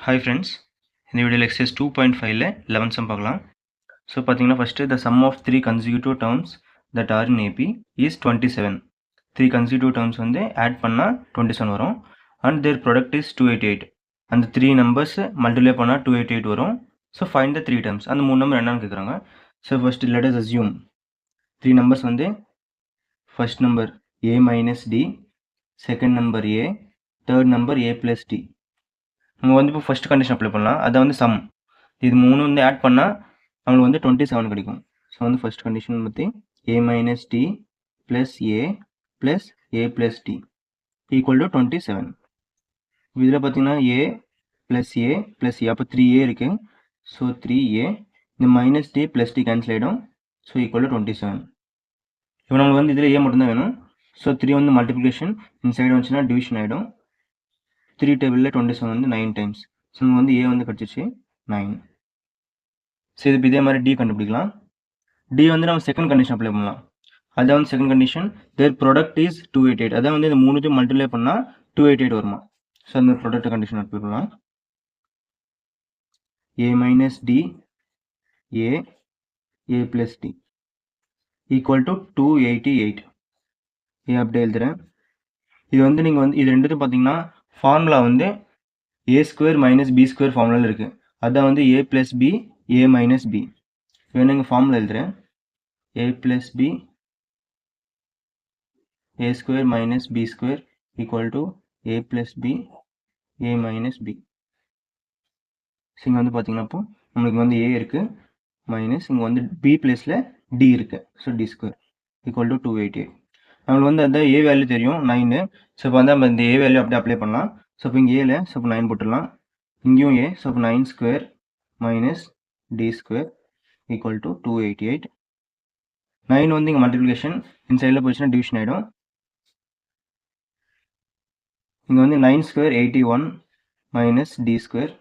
Hi friends, இந்த வீடியோவில் exercise 2.5ல 11 sum பார்க்கலாம். ஸோ பார்த்தீங்கன்னா first the sum of 3 consecutive terms that are in AP is 27. 3 consecutive terms வந்து add பண்ணால் 27 வரும் and their product is 288. அந்த 3 numbers மல்டிப்ளை பண்ணால் 288 வரும். So find the 3 terms. அந்த 3 நம்பர் என்னன்னு கேட்குறாங்க. So first let us assume 3 numbers வந்து first number a minus d, second number a, third number a plus d. நம்ம வந்து இப்போ ஃபஸ்ட் கண்டிஷன் அப்ளை பண்ணலாம். அதை வந்து சம் இது மூணு வந்து ஆட் பண்ணால் நம்மளுக்கு வந்து 27 கிடைக்கும். ஸோ வந்து ஃபஸ்ட் கண்டிஷன் பற்றி A minus D plus A plus A plus D equal to 27. இதில் பார்த்தீங்கன்னா ஏ ப்ளஸ் ஏ ப்ளஸ் ஏ, அப்போ 3a இருக்குது. ஸோ 3a, இந்த minus D plus D cancel ஆகிடும். So equal to 27. இப்போ நம்மளுக்கு வந்து இதில் ஏ மட்டும்தான் வேணும். ஸோ 3 வந்து மல்டிப்ளிகேஷன், இந்த சைடு வந்துச்சுன்னா டிவிஷன் ஆகிடும். 3 டேபிளில் 27 வந்து 9 டைம்ஸ். ஸோ நம்ம வந்து ஏ வந்து கிடச்சிச்சு 9. ஸோ இது இதே மாதிரி டி கண்டுபிடிக்கலாம். டி வந்து நம்ம செகண்ட் கண்டிஷன் அப்ளை பண்ணலாம். அதான் வந்து second condition their product is 288. அதான் வந்து இந்த மூணுத்தையும் மல்டிப்ளை பண்ணால் 288 வருமா. ஸோ அந்த ப்ராடக்ட் கண்டிஷன் அப்ளை பண்ணலாம். A minus D A A plus D equal to 288. A அப்படியே எழுதுகிறேன். இது வந்து நீங்கள் வந்து இது ரெண்டுத்தையும் பார்த்தீங்கன்னா ஃபார்முலா வந்து A square minus B square ஃபார்முலாவில் இருக்குது. அதான் வந்து A plus B A minus B. வேணும் இங்கே ஃபார்முலா எழுதுகிறேன். A plus B A square minus B square equal to A plus B A minus B. So இங்கே வந்து பார்த்தீங்கன்னா அப்போ நம்மளுக்கு வந்து ஏ இருக்குது மைனஸ் இங்கே வந்து பி ப்ளஸில் டி இருக்குது. So D square equal to 288. நம்மளுக்கு வந்து அந்த ஏ வேல்யூ தெரியும் 9. ஸோ இப்போ வந்து நம்ம இந்த ஏ வேல்யூ அப்படியே அப்ளை பண்ணலாம். ஸோ இப்போ இங்கே ஏல ஸோ இப்போ 9 போட்டுடலாம். இங்கேயும் ஏ, ஸோ இப்போ 9 square minus D square equal to 288. 9 வந்து இங்கே மல்டிப்ளிகேஷன், இந்த சைடில் போயிடுச்சுன்னா டிவிஷன் ஆகிடும். இங்கே வந்து 9 ஸ்கொயர் 81 மைனஸ் டி ஸ்கொயர்.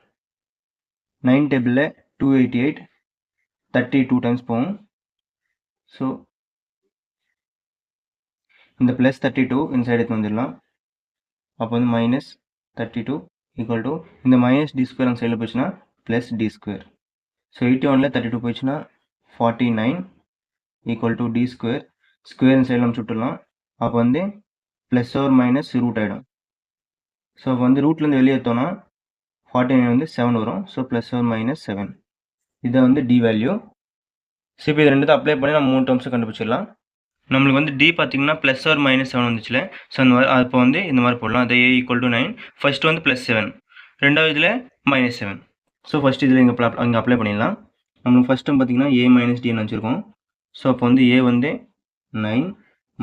9 டேபிளில் 288 32 டைம்ஸ் போகும். ஸோ இந்த ப்ளஸ் 32 இந்த சைடு எடுத்து வந்துடலாம். அப்போ வந்து மைனஸ் 32 ஈக்குவல் டு இந்த மைனஸ் டி ஸ்கொயர் அந்த சைடில் போயிடுச்சுன்னா ப்ளஸ் டி ஸ்கொயர். ஸோ 81ல் 32 போயிடுச்சுன்னா 49 equal to D square. Square இந்த சைடில் நம்ம சுட்டுடலாம். அப்போ வந்து ப்ளஸ் ஓர் மைனஸ் ரூட் ஆகிடும். ஸோ அப்போ வந்து ரூட்லேருந்து வெளியே எடுத்தோன்னா 49 வந்து 7 வரும். So plus or minus 7. இதை வந்து டி வேல்யூ. ஸோ இப்போ இது ரெண்டு அப்ளை பண்ணி நம்ம 3 டேர்ம்ஸை கண்டுபிடிச்சிடலாம். நம்மளுக்கு வந்து டி பார்த்தீங்கன்னா ப்ளஸ் ஆர் மைனஸ் 7 வந்துச்சுல. ஸோ அந்த மாதிரி அப்போ வந்து இந்த மாதிரி போடலாம். அது ஏ ஈக்குவல் டு 9. ஃபர்ஸ்ட் வந்து ப்ளஸ் 7, ரெண்டாவது இதில் மைனஸ் 7. ஸோ ஃபஸ்ட் இதில் இங்கே அப்ளை பண்ணிடலாம். நம்மளுக்கு ஃபஸ்ட்டு பார்த்தீங்கன்னா ஏ மைனஸ் டின்னு வச்சுருக்கோம். ஸோ அப்போ வந்து ஏ வந்து 9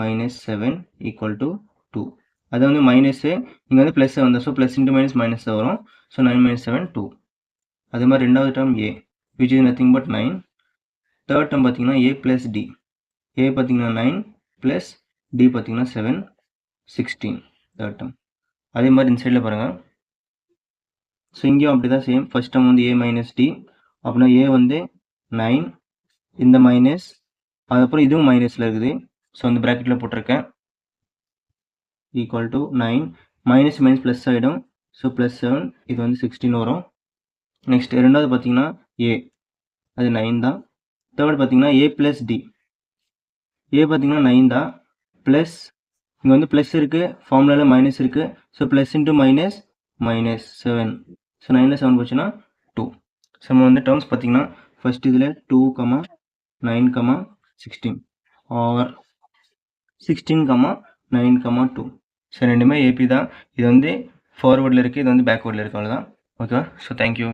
மைனஸ் 7 ஈக்குவல் டு 2. அது வந்து மைனஸு இங்கே வந்து ப்ளஸ் வந்து so plus into minus minus தான் வரும். So 9 minus 7 2. அதே மாதிரி ரெண்டாவது term A which is nothing but 9. Third term பார்த்தீங்கன்னா ஏ ப்ளஸ் டி. ஏ பார்த்தீங்கன்னா 9 ப்ளஸ் டி பார்த்தீங்கன்னா 7 16 தேர்ட் டேர்ம். அதே மாதிரி இந்த சைடில் பாருங்கள். ஸோ இங்கேயும் அப்படி தான் சேம். ஃபஸ்ட் டேர்ம் வந்து ஏ மைனஸ் டி, அப்படின்னா ஏ வந்து 9, இந்த மைனஸ், அதுக்கப்புறம் இதுவும் மைனஸில் இருக்குது. ஸோ அந்த ப்ராக்கெட்டில் போட்டிருக்கேன் equal to 9 minus minus plus ஆகிடும். ஸோ ப்ளஸ் 7 இது வந்து 16 வரும். நெக்ஸ்ட் ரெண்டாவது பார்த்தீங்கன்னா ஏ அது 9 தான். தேர்ட் பார்த்தீங்கன்னா ஏ ப்ளஸ் டி. ஏ பார்த்தீங்கன்னா 9 தான், ப்ளஸ் இங்கே வந்து ப்ளஸ் இருக்குது, ஃபார்முலாவில் மைனஸ் இருக்குது. So plus into minus minus 7. So 9ல் 7 போச்சுன்னா 2. ஸோ நம்ம வந்து டேர்ம்ஸ் பார்த்தீங்கன்னா ஃபஸ்ட் இதில் 2, 9, 16 ஆர் 16, 9, 2. ஸோ ரெண்டுமே ஏபி தான். இது வந்து ஃபார்வர்டில் இருக்குது, இது வந்து பேக்வேர்டில் இருக்குது. அவ்வளோதான். ஓகேவா? So thank you.